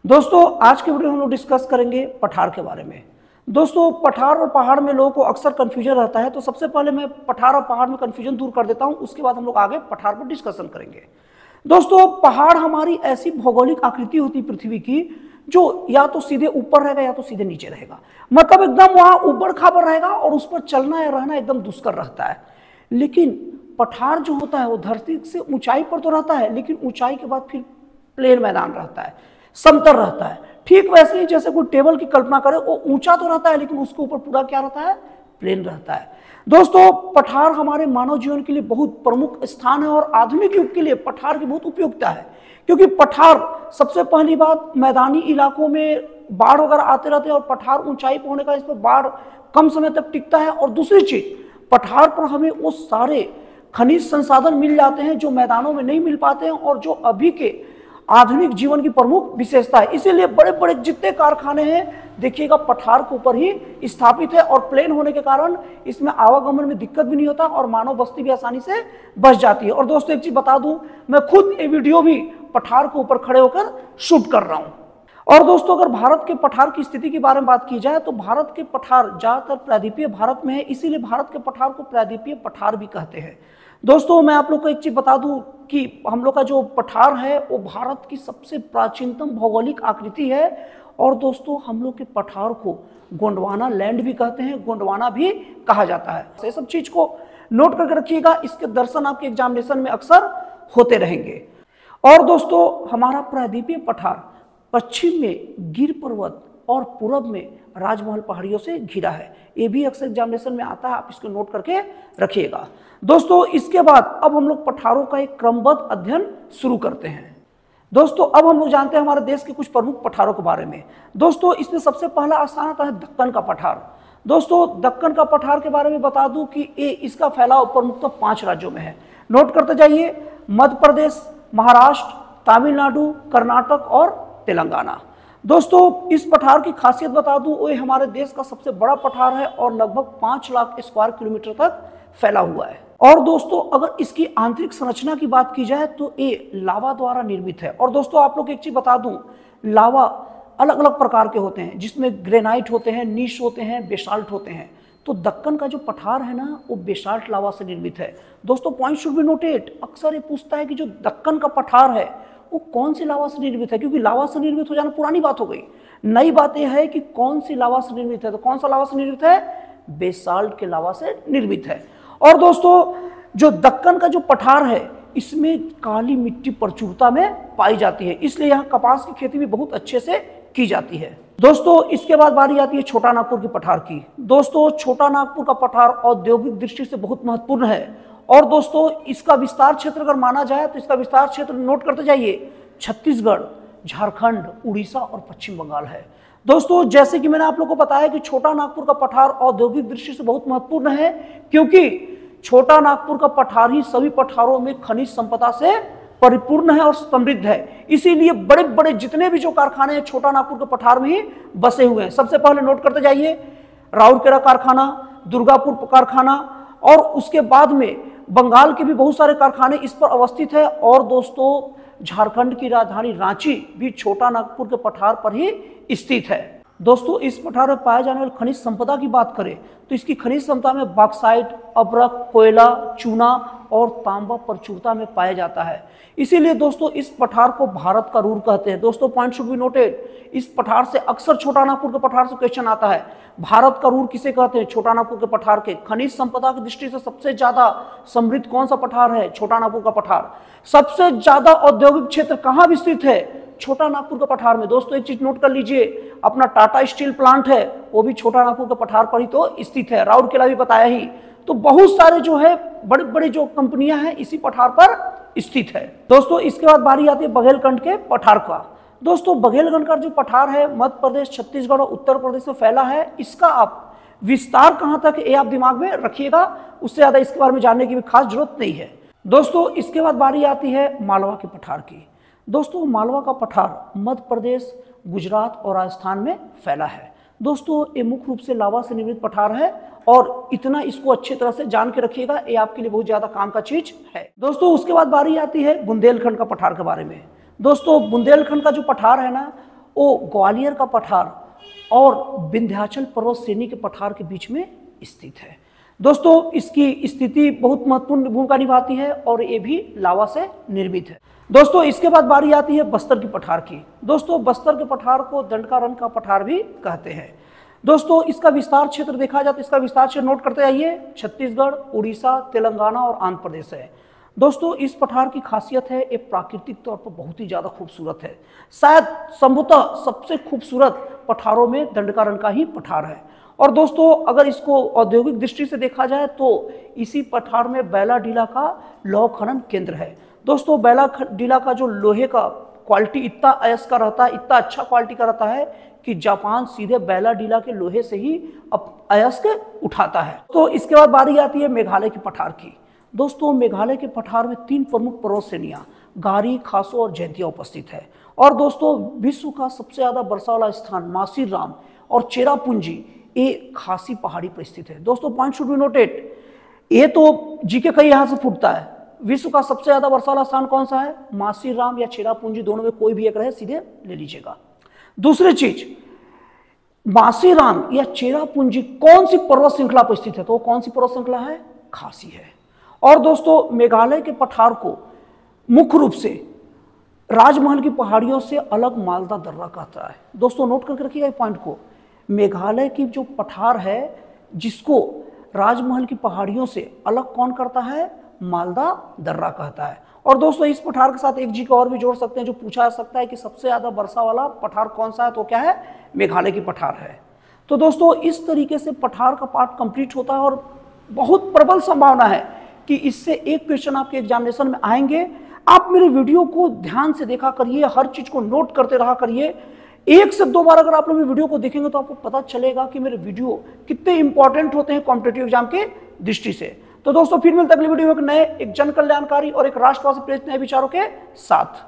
दोस्तों आज के वीडियो में हम लोग डिस्कस करेंगे पठार के बारे में। दोस्तों पठार और पहाड़ में लोगों को अक्सर कन्फ्यूजन रहता है, तो सबसे पहले मैं पठार और पहाड़ में कन्फ्यूजन दूर कर देता हूं, उसके बाद हम लोग आगे पठार पर डिस्कशन करेंगे। दोस्तों पहाड़ हमारी ऐसी भौगोलिक आकृति होती पृथ्वी की जो या तो सीधे ऊपर रहेगा या तो सीधे नीचे रहेगा, मतलब एकदम वहां ऊबड़ खाबड़ रहेगा और उस पर चलना या रहना एकदम दुष्कर रहता है। लेकिन पठार जो होता है वो धरती से ऊंचाई पर तो रहता है, लेकिन ऊंचाई के बाद फिर प्लेन मैदान रहता है, समतल रहता है। ठीक वैसे ही जैसे कोई टेबल की कल्पना करे, वो ऊंचा तो रहता है लेकिन उसके ऊपर पूरा क्या रहता है, प्लेन रहता है। दोस्तों पठार हमारे मानव जीवन के लिए बहुत प्रमुख स्थान है और आधुनिक युग के लिए पठार की बहुत उपयोगिता है, क्योंकि पठार सबसे पहली बात मैदानी इलाकों में बाढ़ वगैरह आते रहते हैं और पठार ऊंचाई पर होने का इस पर बाढ़ कम समय तक टिकता है। और दूसरी चीज, पठार पर हमें वो सारे खनिज संसाधन मिल जाते हैं जो मैदानों में नहीं मिल पाते हैं और जो अभी के आधुनिक जीवन की प्रमुख विशेषता है। इसीलिए बड़े बड़े जितने कारखाने हैं देखिएगा पठार के ऊपर ही स्थापित है और प्लेन होने के कारण इसमें आवागमन में दिक्कत भी नहीं होता और मानव बस्ती भी आसानी से बच जाती है। और दोस्तों एक चीज बता दूं, मैं खुद ये वीडियो भी पठार के ऊपर खड़े होकर शूट कर रहा हूं। और दोस्तों अगर भारत के पठार की स्थिति के बारे में बात की जाए तो भारत के पठार ज्यादातर प्रायद्वीपीय भारत में है, इसीलिए भारत के पठार को प्रायद्वीपीय पठार भी कहते हैं। दोस्तों मैं आप लोग को एक चीज बता दूं कि हम लोग का जो पठार है वो भारत की सबसे प्राचीनतम भौगोलिक आकृति है। और दोस्तों हम लोग के पठार को गोंडवाना लैंड भी कहते हैं, गोंडवाना भी कहा जाता है। ये सब चीज को नोट करके रखिएगा, इसके दर्शन आपके एग्जामिनेशन में अक्सर होते रहेंगे। और दोस्तों हमारा प्रायद्वीपीय पठार पश्चिम में गिर पर्वत और पूरब में राजमहल पहाड़ियों से घिरा है। ये भी अक्सर एग्जामिनेशन में आता है, आप इसको नोट करके रखिएगा। दोस्तों इसके बाद अब हम लोग पठारों का एक क्रमबद्ध अध्ययन शुरू करते हैं। दोस्तों अब हम लोग जानते हैं हमारे देश के कुछ प्रमुख पठारों के बारे में। दोस्तों इसमें सबसे पहला स्थान आता है दक्कन का पठार। दोस्तों दक्कन का पठार के बारे में बता दूं कि इसका फैलाव प्रमुखतः 5 राज्यों में है। नोट करते जाइए, मध्य प्रदेश, महाराष्ट्र, तमिलनाडु, कर्नाटक और तेलंगाना। दोस्तों इस पठार की खासियत बता दूं, वो हमारे देश का सबसे बड़ा पठार है और लगभग 5 लाख स्क्वायर किलोमीटर तक फैला हुआ है। और दोस्तों अगर इसकी आंतरिक संरचना की बात की जाए तो ये लावा द्वारा निर्मित है। और दोस्तों आप लोग एक चीज बता दूं, लावा अलग अलग प्रकार के होते हैं, जिसमें ग्रेनाइट होते हैं, नीश होते हैं, बेसाल्ट होते हैं। तो दक्कन का जो पठार है ना वो बेसाल्ट लावा से निर्मित है। दोस्तों पॉइंट शुड बी नोटेड, अक्सर ये पूछता है कि जो दक्कन का पठार है वो कौन सी लावा से निर्मित है, क्योंकि लावा से निर्मित हो जाना पुरानी बात हो गई। नई बात यह है कि कौन सी लावा से निर्मित है। तो कौन सा लावा से निर्मित है, बेसाल्ट के लावा से निर्मित है। और दोस्तों जो दक्कन का जो पठार है इसमें काली मिट्टी प्रचुरता में पाई जाती है, इसलिए यहाँ कपास की खेती भी बहुत अच्छे से की जाती है। दोस्तों इसके बाद बारी आती है छोटा नागपुर के पठार की। दोस्तों छोटा नागपुर का पठार औद्योगिक दृष्टि से बहुत महत्वपूर्ण है। और दोस्तों इसका विस्तार क्षेत्र अगर माना जाए तो इसका विस्तार क्षेत्र नोट करते जाइए, छत्तीसगढ़, झारखंड, उड़ीसा और पश्चिम बंगाल है। दोस्तों जैसे कि मैंने आप लोगों को बताया कि छोटा नागपुर का पठार औद्योगिक दृष्टि से बहुत महत्वपूर्ण है, क्योंकि छोटा नागपुर का पठार ही सभी पठारों में खनिज संपदा से परिपूर्ण है और समृद्ध है। इसीलिए बड़े बड़े जितने भी जो कारखाने हैं छोटा नागपुर के पठार में ही बसे हुए हैं। सबसे पहले नोट करते जाइए, राउरकेला कारखाना, दुर्गापुर कारखाना, और उसके बाद में बंगाल के भी बहुत सारे कारखाने इस पर अवस्थित है। और दोस्तों झारखंड की राजधानी रांची भी छोटा नागपुर के पठार पर ही स्थित है। दोस्तों इस पठार में पाए जाने वाले खनिज संपदा की बात करें तो इसकी खनिज संपदा में बॉक्साइट, अब्रक, कोयला, चूना और तांबा प्रचुरता में पाया जाता है। इसीलिए दोस्तों इस पठार को भारत का रूर कहते हैं। दोस्तों पॉइंट शुड बी नोटेड, इस पठार से अक्सर छोटा नागपुर के पठार से क्वेश्चन आता है, भारत का रूर किसे कहते हैं, छोटा नागपुर के पठार के। खनिज संपदा की दृष्टि से सबसे ज्यादा समृद्ध कौन सा पठार है, छोटा नागपुर का पठार। सबसे ज्यादा औद्योगिक क्षेत्र कहाँ विस्तृत है, छोटा नागपुर के पठार में। दोस्तों एक चीज नोट कर लीजिए, अपना टाटा स्टील प्लांट है वो भी छोटा नागपुर के पठार पर ही तो स्थित है, राउरकेला भी बताया ही। तो बहुत सारे जो है बड़े बड़े जो कंपनियां हैं इसी पठार पर स्थित है। दोस्तों इसके बाद बारी आती है बघेलखंड के पठार का। दोस्तों बघेलखंड का जो पठार है मध्य प्रदेश, छत्तीसगढ़ और उत्तर प्रदेश में फैला है। इसका आप विस्तार कहाँ तक है ये आप दिमाग में रखिएगा, उससे ज्यादा इसके बारे में जानने की भी खास जरूरत नहीं है। दोस्तों इसके बाद बारी आती है मालवा के पठार की। दोस्तों मालवा का पठार मध्य प्रदेश, गुजरात और राजस्थान में फैला है। दोस्तों ये मुख्य रूप से लावा से निर्मित पठार है और इतना इसको अच्छी तरह से जान के रखिएगा, ये आपके लिए बहुत ज्यादा काम का चीज है। दोस्तों उसके बाद बारी आती है बुंदेलखंड का पठार के बारे में। दोस्तों बुंदेलखंड का जो पठार है ना वो ग्वालियर का पठार और विंध्याचल पर्वत श्रेणी के पठार के बीच में स्थित है। दोस्तों इसकी स्थिति बहुत महत्वपूर्ण भूमिका निभाती है और ये भी लावा से निर्मित है। दोस्तों इसके बाद बारी आती है बस्तर की पठार की। दोस्तों बस्तर के पठार को दंडकारण्य का पठार भी कहते हैं। दोस्तों इसका विस्तार क्षेत्र देखा जाए तो इसका विस्तार क्षेत्र नोट करते जाइए, छत्तीसगढ़, उड़ीसा, तेलंगाना और आंध्र प्रदेश है। दोस्तों इस पठार की खासियत है ये प्राकृतिक तौर पर बहुत ही ज़्यादा खूबसूरत है। शायद संभवतः सबसे खूबसूरत पठारों में दंडकारण्य का ही पठार है। और दोस्तों अगर इसको औद्योगिक दृष्टि से देखा जाए तो इसी पठार में बैलाडीला का लौह खनन केंद्र है। दोस्तों बैलाडीला का जो लोहे का क्वालिटी इतना अयस्क का रहता है, इतना अच्छा क्वालिटी का रहता है कि जापान सीधे बैलाडीला के लोहे से ही अयस्क उठाता है। तो इसके बाद बारी आती है मेघालय की पठार की। दोस्तों मेघालय के पठार में 3 प्रमुख पर्वत श्रेणियां गारी, खासो और जयंतिया उपस्थित है। और दोस्तों विश्व का सबसे ज्यादा वर्षा वाला स्थान मासीराम और चेरापूंजी ये खासी पहाड़ी पर स्थित है। दोस्तों पॉइंट शुड बी नोटेड, ये तो जीके कई यहां से फूटता है। विश्व का सबसे ज्यादा वर्षा वाला स्थान कौन सा है? मासीराम या चेरापूंजी, दोनों में कोई भी एक रहे सीधे ले लीजिएगा। दूसरी चीज, मासीराम या चेरापूंजी कौन सी पर्वत श्रृंखला पर स्थित है? तो कौन सी पर्वत श्रृंखला है? खासी है। और दोस्तों मेघालय के पठार को मुख्य रूप से राजमहल की पहाड़ियों से अलग मालदा दर्रा कहता है। दोस्तों नोट करके रखिएगा पॉइंट को, मेघालय की जो पठार है जिसको राजमहल की पहाड़ियों से अलग कौन करता है? मालदा दर्रा कहता है। और दोस्तों इस पठार के साथ एक जी का और भी जोड़ सकते हैं जो पूछा जा सकता है कि सबसे ज्यादा वर्षा वाला पठार कौन सा है? तो क्या है? मेघालय की पठार है। तो दोस्तों इस तरीके से पठार का पार्ट कंप्लीट होता है और बहुत प्रबल संभावना है कि इससे एक क्वेश्चन आपके एग्जामिनेशन में आएंगे। आप मेरे वीडियो को ध्यान से देखा करिए, हर चीज को नोट करते रहा करिए। 1 से 2 बार अगर आप लोग मेरे वीडियो को देखेंगे तो आपको पता चलेगा कि मेरे वीडियो कितने इंपॉर्टेंट होते हैं कॉम्पिटिटिव एग्जाम के दृष्टि से। तो दोस्तों फिर मिलते अगली वीडियो में एक नए, एक जन कल्याणकारी और एक राष्ट्रवाद से प्रेरित नए विचारों के साथ।